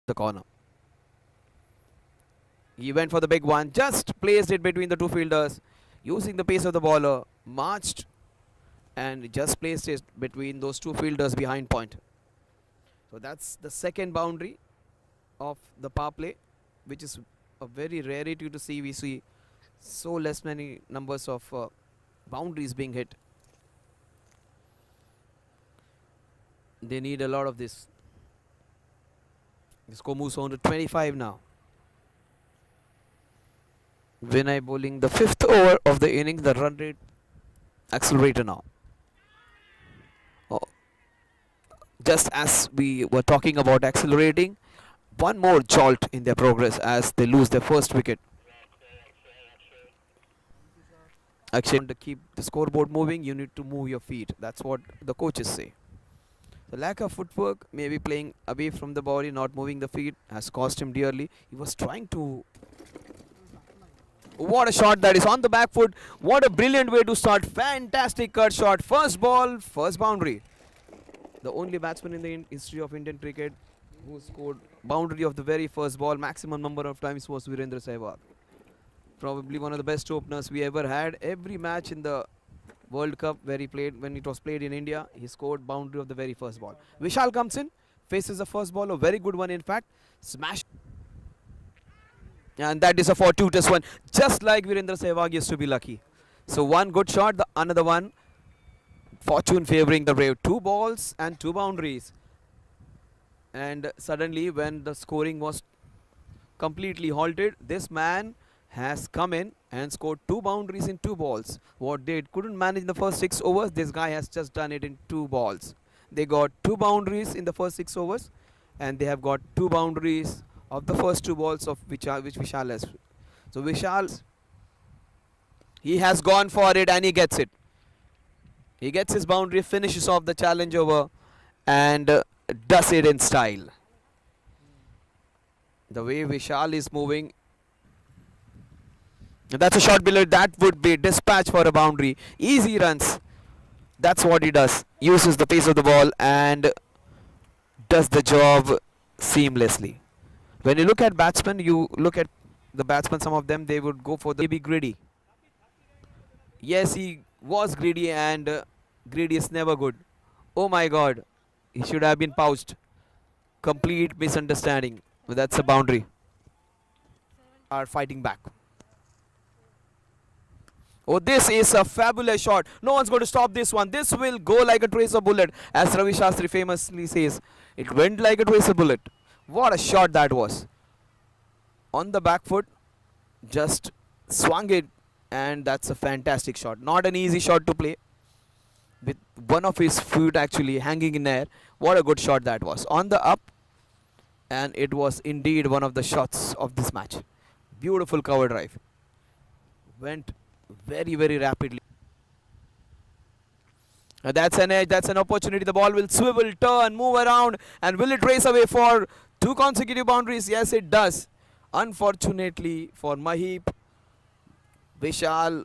the corner. He went for the big one, just placed it between the two fielders, using the pace of the bowler, marched and just placed it between those two fielders behind point. So that's the second boundary of the power play, which is a very rarity to see. We see so less many numbers of boundaries being hit. They need a lot of this. The score moves on to 25 now. Vinay bowling the 5th over of the innings. The run rate accelerator now. Oh. Just as we were talking about accelerating, one more jolt in their progress as they lose their first wicket. Actually, to keep the scoreboard moving, you need to move your feet. That's what the coaches say. The lack of footwork, maybe playing away from the body, not moving the feet, has cost him dearly. He was trying to... What a shot that is on the back foot. What a brilliant way to start. Fantastic cut shot. First ball, first boundary. The only batsman in the history of Indian cricket who scored boundary of the very first ball maximum number of times was Virendra Sehwag. Probably one of the best openers we ever had. Every match in the World Cup where he played, when it was played in India, he scored boundary of the very first ball. Vishal comes in, faces the first ball, a very good one in fact. Smash. And that is a fortuitous one, just like Virendra Sehwag used to be lucky. So one good shot, the another one. Fortune favoring the Brave. 2 balls and 2 boundaries. And suddenly when the scoring was completely halted, this man has come in and scored 2 boundaries in 2 balls. What they couldn't manage in the first 6 overs, this guy has just done it in 2 balls. They got 2 boundaries in the first 6 overs and they have got 2 boundaries of the first 2 balls of which Vishal has. So Vishal, he has gone for it and he gets it. He gets his boundary, finishes off the challenge over and does it in style. The way Vishal is moving, that's a shot below. That would be dispatch for a boundary. Easy runs. That's what he does. Uses the pace of the ball and does the job seamlessly. When you look at batsmen, you look at the batsmen, some of them, they would go for the be greedy. Yes, he was greedy and greedy is never good. Oh my God. He should have been pouched. Complete misunderstanding. But that's a boundary. Are fighting back. Oh, this is a fabulous shot. No one's going to stop this one. This will go like a tracer bullet. As Ravi Shastri famously says, it went like a tracer bullet. What a shot that was. On the back foot, just swung it. And that's a fantastic shot. Not an easy shot to play. With one of his feet actually hanging in air. What a good shot that was. On the up. And it was indeed one of the shots of this match. Beautiful cover drive. Went very, very rapidly. That's an edge, that's an opportunity. The ball will swivel, turn, move around, and will it race away for 2 consecutive boundaries? Yes, it does. Unfortunately for Mahip, Vishal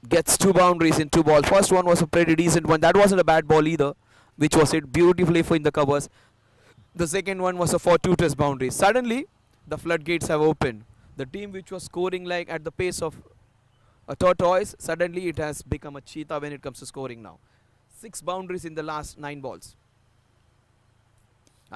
gets 2 boundaries in 2 balls. First one was a pretty decent one. That wasn't a bad ball either, which was hit beautifully in the covers. The second one was a fortuitous boundary. Suddenly, the floodgates have opened. The team which was scoring like at the pace of a tortoise, suddenly it has become a cheetah when it comes to scoring now. 6 boundaries in the last 9 balls.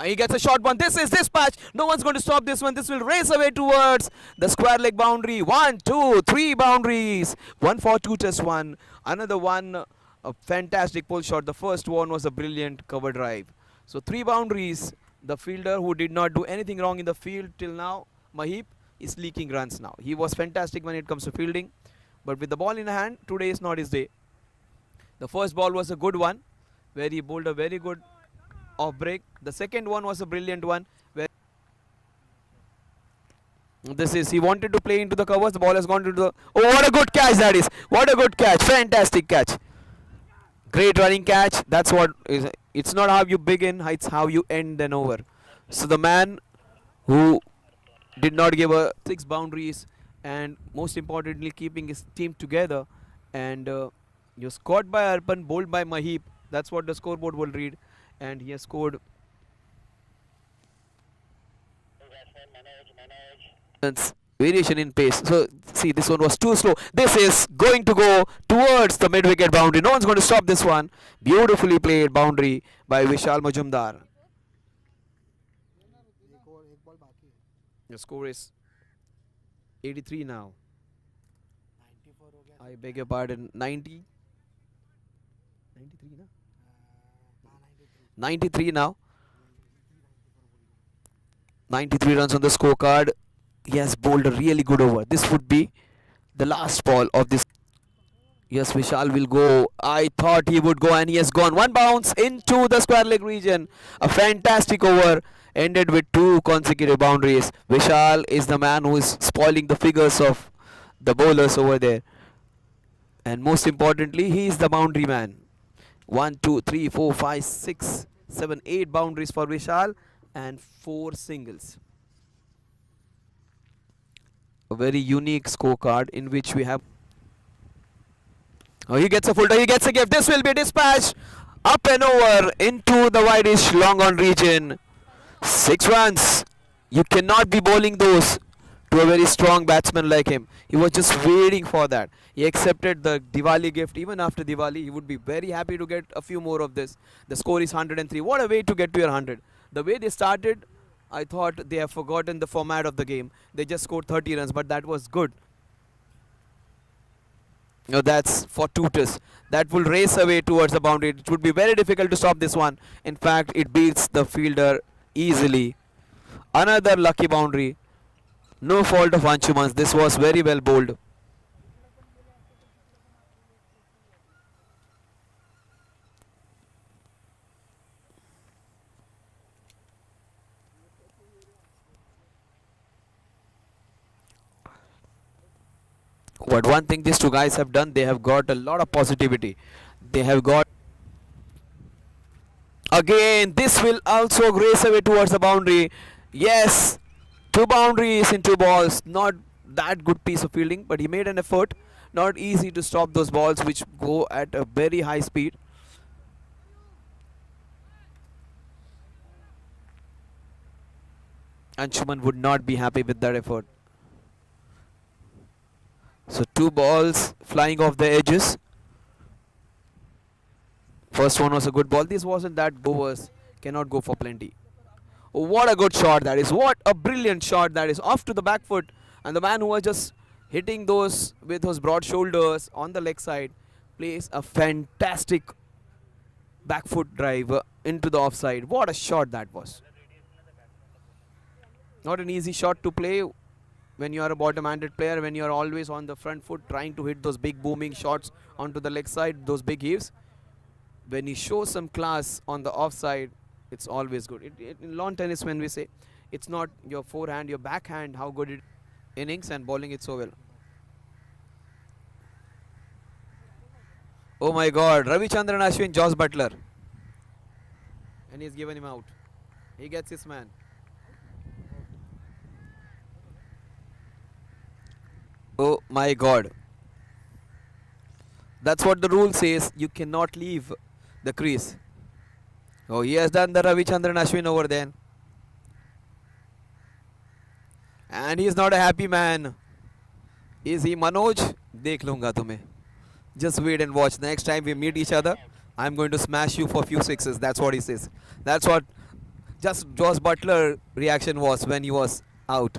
He gets a short one. This is dispatch. No one's going to stop this one. This will race away towards the square leg boundary. 1, 2, 3 boundaries. One fortuitous one. Another one, a fantastic pull shot. The first one was a brilliant cover drive. So 3 boundaries. The fielder who did not do anything wrong in the field till now, Mahip, is leaking runs now. He was fantastic when it comes to fielding. But with the ball in hand, today is not his day. The first ball was a good one, where he bowled a very good off break. The second one was a brilliant one, where he wanted to play into the covers. The ball has gone to the... Oh, what a good catch that is. What a good catch. Fantastic catch. Great running catch. That's what is. It's not how you begin, it's how you end and over. So the man who did not give 6 boundaries and most importantly keeping his team together, and you're scored by Arpan, bowled by Mahip. That's what the scoreboard will read, and he has scored Variation in pace. So see, this one was too slow. This is going to go towards the mid-wicket boundary. No one's going to stop this one. Beautifully played boundary by Vishal Majumdar. The score is 83 now. I beg your pardon. 90. 93 now. 93 now. 93 runs on the scorecard. He has bowled a really good over. This would be the last ball of this. Yes, Vishal will go. I thought he would go and he has gone. One bounce into the square leg region. A fantastic over. Ended with 2 consecutive boundaries. Vishal is the man who is spoiling the figures of the bowlers over there. And most importantly, he is the boundary man. 1, 2, 3, 4, 5, 6, 7, 8 boundaries for Vishal and 4 singles. A very unique scorecard in which we have. Oh, he gets a folder, he gets a gift. This will be dispatched up and over into the wideish long on region. 6 runs. You cannot be bowling those to a very strong batsman like him. He was just waiting for that. He accepted the Diwali gift. Even after Diwali, he would be very happy to get a few more of this. The score is 103. What a way to get to your 100. The way they started, I thought they have forgotten the format of the game. They just scored 30 runs, but that was good. No, that's fortuitous. That will race away towards the boundary. It would be very difficult to stop this one. In fact, it beats the fielder easily. Another lucky boundary. No fault of Anshuman's. This was very well bowled. But one thing these two guys have done, they have got a lot of positivity. They have got. Again, this will also race away towards the boundary. Yes, 2 boundaries in 2 balls. Not that good piece of fielding, but he made an effort. Not easy to stop those balls which go at a very high speed. Anshuman would not be happy with that effort. So 2 balls flying off the edges. First one was a good ball. This wasn't that goers. Cannot go for plenty. Oh, what a good shot that is. What a brilliant shot that is. Off to the back foot. And the man who was just hitting those with his broad shoulders on the leg side plays a fantastic back foot drive into the offside. What a shot that was. Not an easy shot to play when you are a bottom-handed player, when you are always on the front foot trying to hit those big booming shots onto the leg side, those big heaves. When you show some class on the offside, it's always good. In lawn tennis, when we say it's not your forehand, your backhand, how good it innings and bowling it so well. Oh my God, Ravichandran Ashwin, Josh Butler. And he's given him out. He gets his man. Oh my God. That's what the rule says. You cannot leave the crease. Oh, he has done the Ravichandran Ashwin over there. And he is not a happy man. Is he Manoj? Dekh lunga tumhe. Just wait and watch. Next time we meet each other, I'm going to smash you for a few sixes. That's what he says. That's what just Josh Butler reaction was when he was out.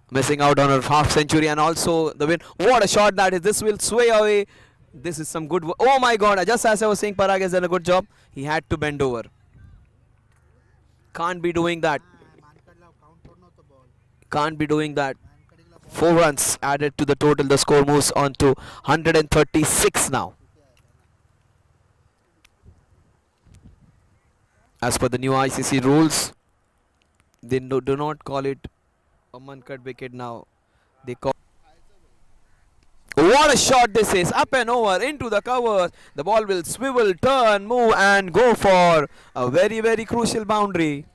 Missing out on a half century and also the win. What a shot that is. This will sway away. This is some good work. Oh my God. Just as I was saying, Parag has done a good job. He had to bend over. Can't be doing that. Can't be doing that. 4 runs added to the total. The score moves on to 136 now. As per the new ICC rules, they do not call it a man-cut wicket now. They call. What a shot this is. Up and over into the covers. The ball will swivel, turn, move and go for a very, very crucial boundary.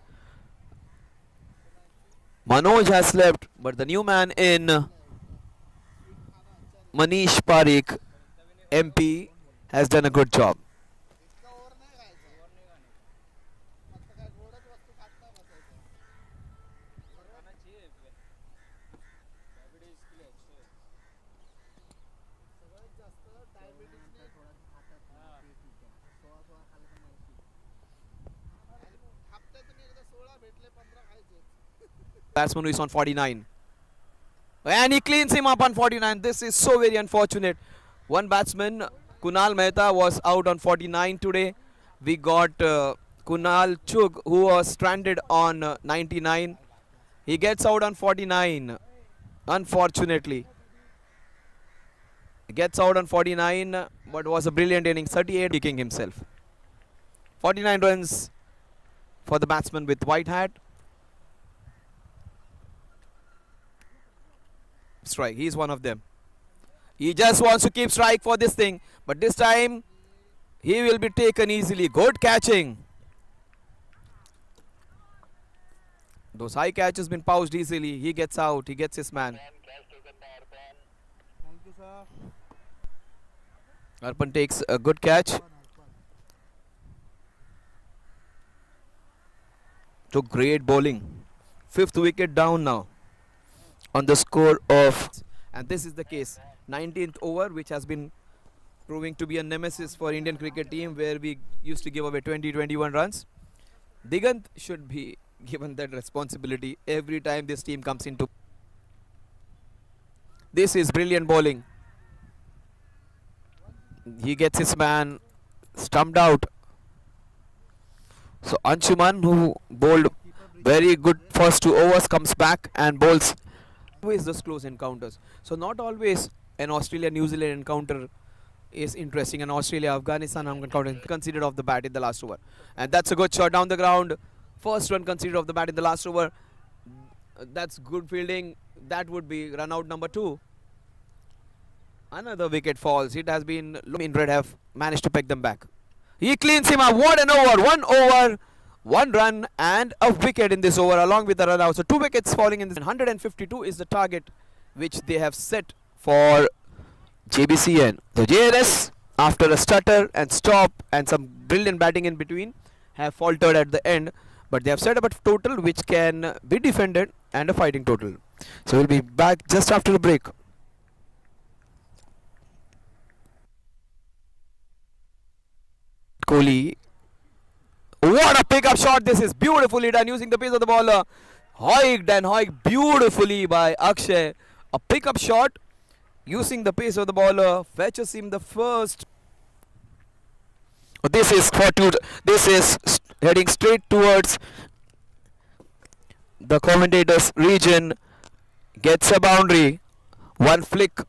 Manoj has slept, but the new man in Manish Parikh, MP, has done a good job. Batsman who is on 49. And he cleans him up on 49. This is so very unfortunate. One batsman, Kunal Mehta, was out on 49 today. We got Kunal Chug, who was stranded on 99. He gets out on 49, unfortunately. He gets out on 49, but was a brilliant inning. 38 kicking himself. 49 runs for the batsman with white hat. Strike. He's one of them. He just wants to keep strike for this thing, but this time he will be taken easily. Good catching. Those high catches been pouched easily. He gets out. He gets his man. Arpan takes a good catch. To great bowling. 5th wicket down now on the score of, and this is the case, 19th over, which has been proving to be a nemesis for Indian cricket team, where we used to give away 20-21 runs. Digant should be given that responsibility every time this team comes into. This is brilliant bowling. He gets his man stumped out. So Anshuman, who bowled very good first 2 overs, comes back and bowls. Always those close encounters. So not always an Australia-New Zealand encounter is interesting. An Australia-Afghanistan encounter conceded off the bat in the last over. And that's a good shot down the ground. First run conceded off the bat in the last over. That's good fielding. That would be run out number 2. Another wicket falls. It has been in red, have managed to pick them back. He cleans him up. What an over. 1 over, 1 run and a wicket in this over along with the run out. So 2 wickets falling in this. 152 is the target which they have set for Jbcn. The JNS, after a stutter and stop and some brilliant batting in between, have faltered at the end. But they have set up a total which can be defended and a fighting total. So we'll be back just after the break. Kohli. What a pickup shot this is. Beautifully done using the pace of the bowler. Hoiked and hoiked beautifully by Akshay. A pickup shot using the pace of the bowler. Fetches him the first. This is fortuitous. This is heading straight towards the commentator's region. Gets a boundary. One flick.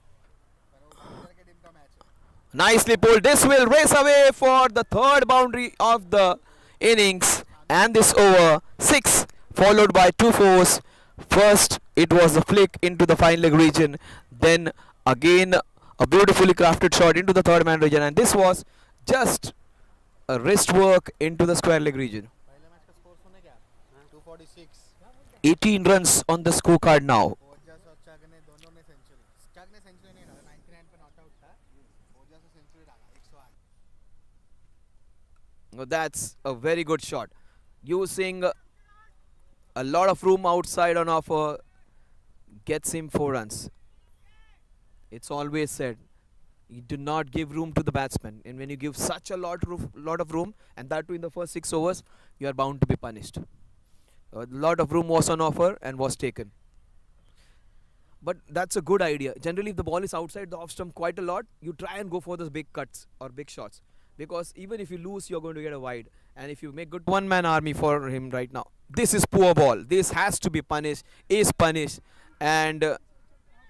Nicely pulled. This will race away for the 3rd boundary of the innings. And this over 6 followed by 2 fours. First it was a flick into the fine leg region. Then again a beautifully crafted shot into the 3rd man region. And this was just a wrist work into the square leg region. 18 runs on the scorecard now. That's a very good shot. Using a lot of room outside on offer, gets him 4 runs. It's always said, you do not give room to the batsman. And when you give such a lot of room, and that too in the first 6 overs, you are bound to be punished. A lot of room was on offer and was taken. But that's a good idea. Generally, if the ball is outside the off stump quite a lot, you try and go for those big cuts or big shots. Because even if you lose, you're going to get a wide. And if you make good one-man army for him right now. This is poor ball. This has to be punished, is punished. And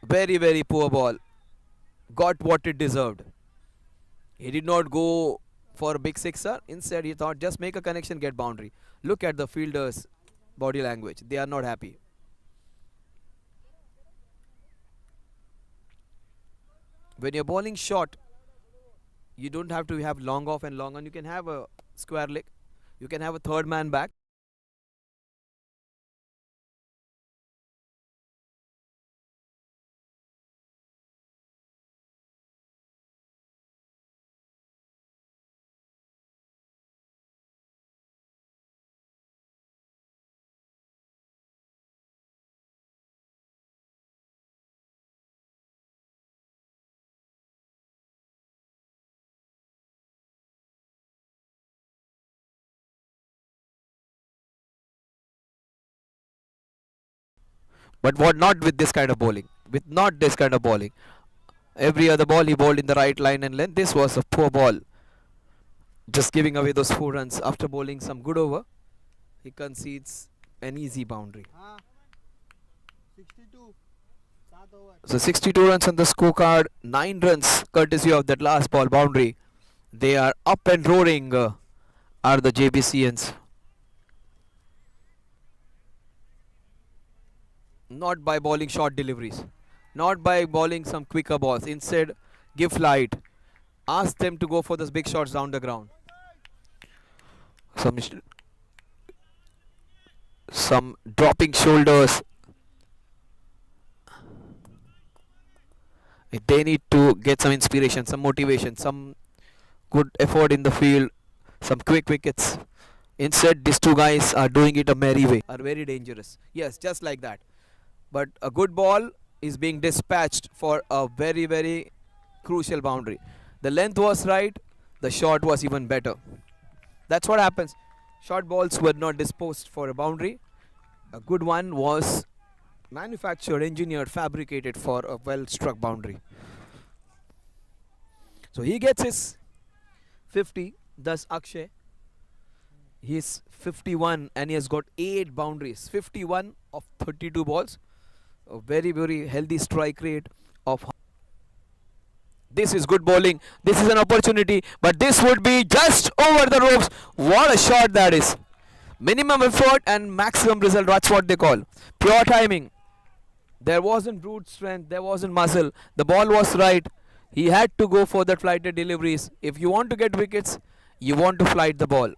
very, very poor ball. Got what it deserved. He did not go for a big sixer. Instead, he thought just make a connection, get boundary. Look at the fielders' body language. They are not happy. When you're bowling short, you don't have to have long off and long on. You can have a square leg. You can have a 3rd man back. But what not with this kind of bowling? With not this kind of bowling. Every other ball he bowled in the right line and length. This was a poor ball. Just giving away those 4 runs after bowling some good over. He concedes an easy boundary. 62 7 over. So 62 runs on the scorecard, 9 runs courtesy of that last ball boundary. They are up and roaring, are the JBCNs. Not by bowling short deliveries, not by bowling some quicker balls. Instead, give flight. Ask them to go for those big shots down the ground. Some dropping shoulders. They need to get some inspiration, some motivation, some good effort in the field, some quick wickets. Instead, these two guys are doing it a merry way. Are very dangerous. Yes, just like that. But a good ball is being dispatched for a very, very crucial boundary. The length was right, the shot was even better. That's what happens. Short balls were not disposed for a boundary. A good one was manufactured, engineered, fabricated for a well struck boundary. So he gets his 50, thus Akshay. He's 51 and he has got 8 boundaries. 51 of 32 balls. A very, very healthy strike rate of. This is good bowling. This is an opportunity, but this would be just over the ropes. What a shot that is. Minimum effort and maximum result. That's what they call pure timing. There wasn't brute strength. There wasn't muscle. The ball was right. He had to go for that flighted deliveries. If you want to get wickets, you want to flight the ball.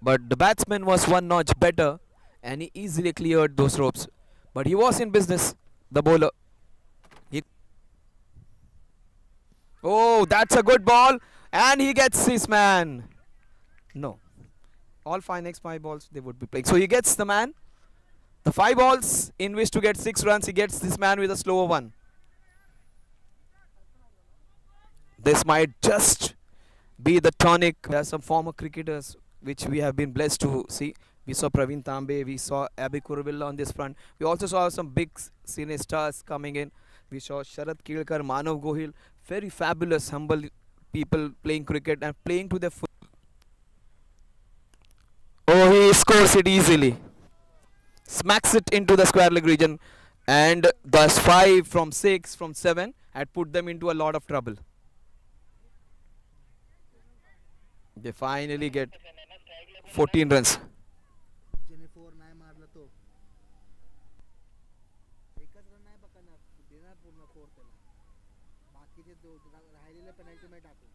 But the batsman was one notch better and he easily cleared those ropes. But he was in business, the bowler. Oh, that's a good ball. And he gets his man. No. All 5 next 5 balls they would be playing. So he gets the man. The 5 balls in which to get 6 runs, he gets this man with a slower one. This might just be the tonic. There are some former cricketers which we have been blessed to see. We saw Praveen Tambe, we saw Abhi Kurvilla on this front. We also saw some big senior stars coming in. We saw Sharad Kelkar, Manav Gohil, very fabulous, humble people playing cricket and playing to their full. Oh, he scores it easily. Smacks it into the square leg region, and thus 5 from 6 from 7 had put them into a lot of trouble. They finally get 14 runs. ज्याने 4 नाही मारला तो एकच run नाही बघणार देणार पूर्ण 4 त्याला बाकीचे राहिलेले पेनल्टी मध्ये टाकू.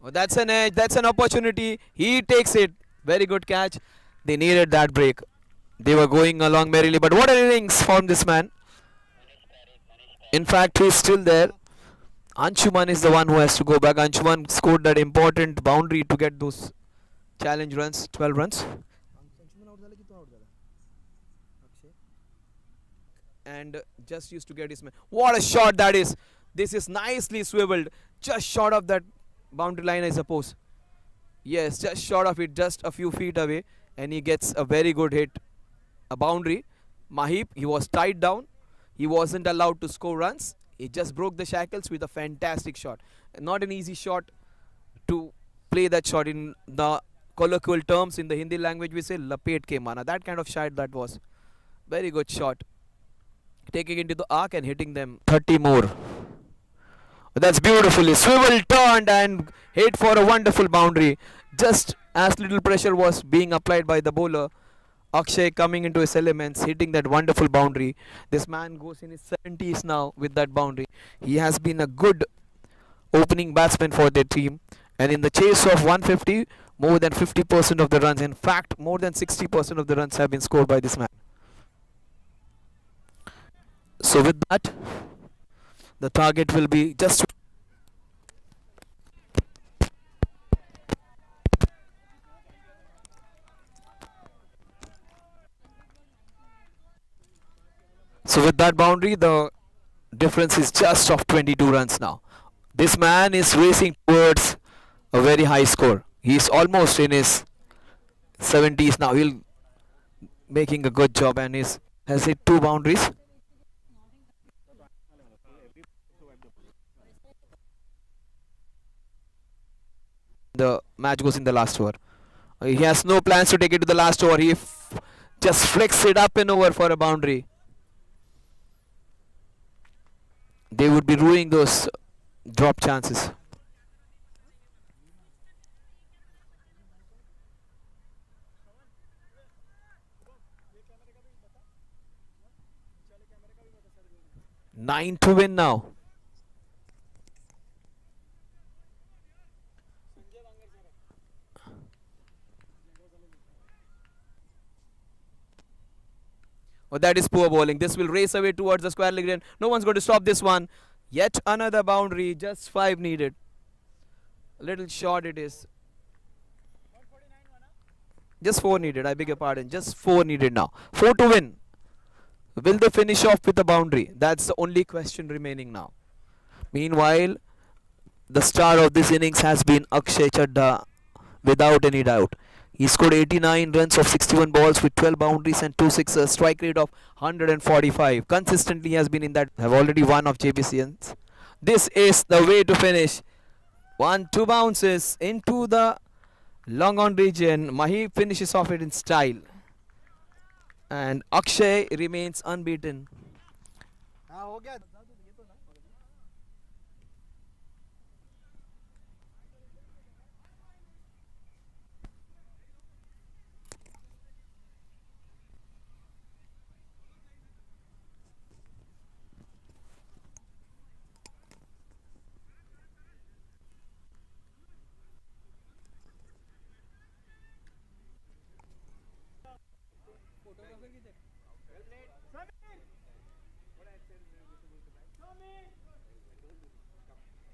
Oh, that's an edge. That's an opportunity. He takes it. Very good catch. They needed that break. They were going along merrily. But what an innings from this man. In fact, he's still there. Anshuman is the one who has to go back. Anshuman scored that important boundary to get those challenge runs, 12 runs. And just used to get his man. What a shot that is. This is nicely swiveled. Just short of that boundary line, I suppose. Yes, just short of it, just a few feet away. And he gets a very good hit. A boundary. Mahip, he was tied down. He wasn't allowed to score runs. He just broke the shackles with a fantastic shot. Not an easy shot to play that shot. In the colloquial terms, in the Hindi language, we say lapet ke mana. That kind of shot that was. Very good shot. Taking into the arc and hitting them 30 more. That's beautifully swivel turned and hit for a wonderful boundary. Just as little pressure was being applied by the bowler. Akshay coming into his elements, hitting that wonderful boundary. This man goes in his 70s now with that boundary. He has been a good opening batsman for their team. And in the chase of 150, more than 50% of the runs, in fact, more than 60% of the runs have been scored by this man. So with that, the target will be just. So with that boundary, the difference is just of 22 runs now. This man is racing towards a very high score. He is almost in his 70s now. He'll making a good job and is has hit two boundaries. The match goes in the last over. He has no plans to take it to the last over. He just flicks it up and over for a boundary. They would be ruining those drop chances. Nine to win now. Oh, that is poor bowling. This will race away towards the square leg. No one's going to stop this one. Yet another boundary. Just five needed. A little short it is. Just four needed. I beg your pardon. Just four needed now. Four to win. Will they finish off with a boundary? That's the only question remaining now. Meanwhile, the star of this innings has been Akshay Chadda, without any doubt. He scored 89 runs of 61 balls with 12 boundaries and 2 sixes, strike rate of 145. Consistently has been in that. Have already won of Jbcns. This is the way to finish. 1-2 bounces into the long on region. Mahi finishes off it in style. And Akshay remains unbeaten. हाँ हो गया